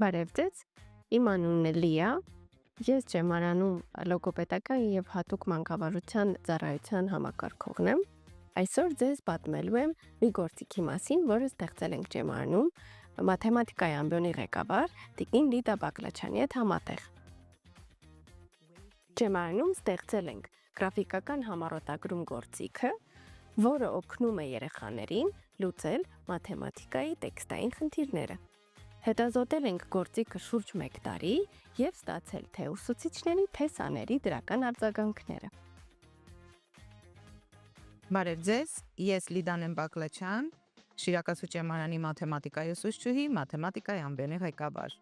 Բարև ձեզ, իմ անունն է Լիա, ես Ջեմարանում լոգոպեդական և հատուկ մանկավարության ծառայության համակարգողն եմ։ Այսօր ձեզ պատմելու եմ մի գործիքի մասին, որը ստեղծել ենք Ջեմարանում մաթեմատիկայի ամբիոնի ղեկավար տիկին Լիդա Բակլաչյանի հետ համատեղ։ Ջեմարանում ստեղծել ենք գրաֆիկական համառոտագրում գործիքը, որը օգնում է երեխաներին լուծել մաթեմատիկայի տեքստային խնդիրները։ Հետազոտել ենք գործիքը շուրջ 1 տարի և ստացել թե ուսուցիչների, թե սաների դրական արձագանքները։ Բարև ձեզ, ես Լիդան եմ Բակլաչյան, Շիրակացու Ջեմարանի մաթեմատիկայի ուսուցչուհի, մաթեմատիկայի ամբիոնի ղեկավար։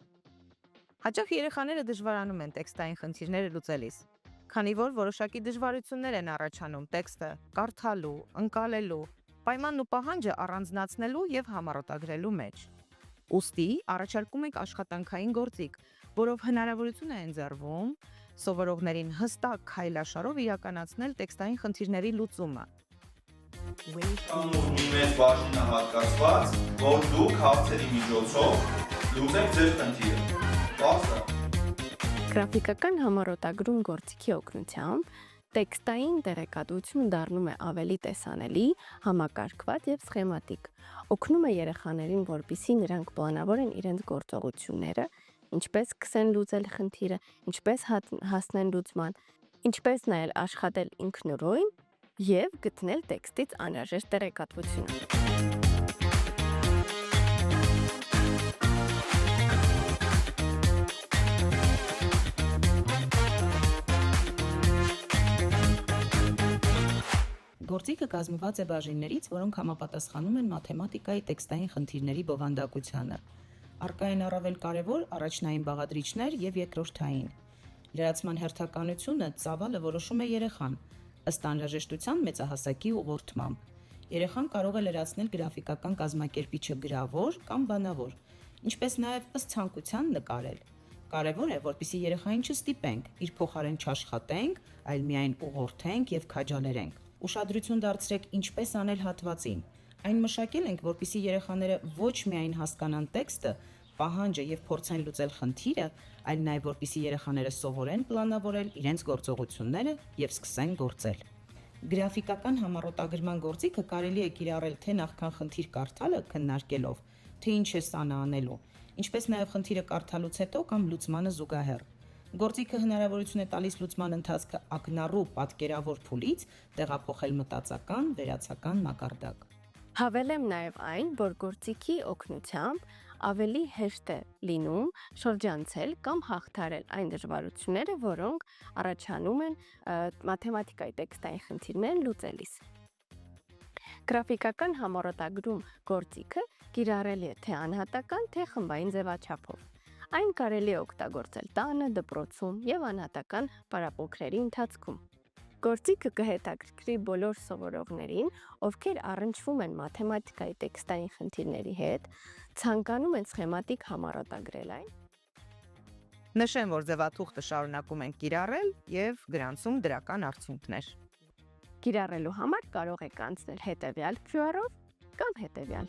Հաճախ երեխաները դժվարանում են տեքստային խնդիրները լուծելիս, քանի որ որոշակի դժվարություններ են առաջանում տեքստը կարդալու, ընկալելու, պայմանն ու պահանջը առանձնացնելու և համառոտագրելու մեջ։ Ուստի առաջարկում ենք աշխատանքային գործիք, որով հնարավորություն է ընձեռվում սովորողներին հստակ քայլաշարով իրականացնել տեքստային խնդիրների լուծումը։ Կանոն մի մեծ բաժին է հատկացված, որ դուք հարցերի միջոցով լուծեք ձեր խնդիրը։ Բարձր։ Գրաֆիկական համառոտագրում գործիքի օգնությամբ տեքստային տեղեկատվությունը դառնում է ավելի տեսանելի, համակարգված և սխեմատիկ։ Օգնում է երեխաներին, որպեսզի նրանք պլանավորեն իրենց գործողությունները, ինչպես սկսեն լուծել խնդիրը, ինչպես հասնեն լուծման, ինչպես նաև աշխատել ինքնուրույն և գտնել տեքստից անհրաժեշտ տեղեկատվությունը։ Գործիքը կազմված է բաժիններից, որոնք համապատասխանում են մաթեմատիկայի տեքստային խնդիրների բովանդակությանը։ Առկա են առավել կարևոր առաջնային բաղադրիչներ և երկրորդային։ Լրացման հերթականությունը ծավալը որոշում է երեխան, ըստ անհրաժեշտության մեծահասակի ուղղորդմամբ։ Երեխան կարող է լրացնել գրաֆիկական կազմակերպիչը գրավոր կամ բանավոր, ինչպես նաև ըստ ցանկության նկարել։ Կարևոր է, որպեսզի երեխային չստիպենք, իր փոխարեն չաշխատենք, այլ միայն ուղղորդենք և քաջալերենք։ Ուշադրություն դարձրեք ինչպես անել հատվածին։ Այն մշակել ենք, որպեսզի երեխաները ոչ միայն հասկանան տեքստը, պահանջը և փորձեն լուծել խնդիրը, այլ նաև որպեսզի երեխաները սովորեն պլանավորել իրենց գործողությունները և սկսեն գործել։ Գրաֆիկական համառոտագրման գործիքը կարելի է կիրառել թե նախքան խնդիր կարդալը քննարկելով, թե ինչ է սանը անելու, ինչպես նաև խնդիրը կարդալուց հետո կամ լուծմանը զուգահեռ։ Գործիքը հնարավորություն է տալիս լուծման ընթացքը ակնառու պատկերավոր փուլից տեղափոխել մտածական, վերացական մակարդակ։ Հավելեմ նաև այն, որ գործիքի օգնությամբ ավելի հեշտ է լինում շրջանցել կամ հաղթահարել այն դժվարությունները, որոնք առաջանում են մաթեմատիկայի տեքստային խնդիրներ լուծելիս։ Գրաֆիկական համառոտագրում գործիքը կիրառելի է թե անհատական, թե խմբային ձևաչափով։ Այն կարելի է օգտագործել տանը, դպրոցում և անհատական պարապմունքների ընթացքում։ Գործիքը կհետաքրքրի բոլոր սովորողներին, ովքեր առնչվում են մաթեմատիկայի տեքստային խնդիրների հետ, ցանկանում են սխեմատիկ համառոտագրել այն։ Նշեմ, որ ձևաթուղթը շարունակում ենք կիրառել և գրանցում դրական արդյունքներ։ Կիրառելու համար կարող եք անցնել հետևյալ QR-ով կամ հետևյալ։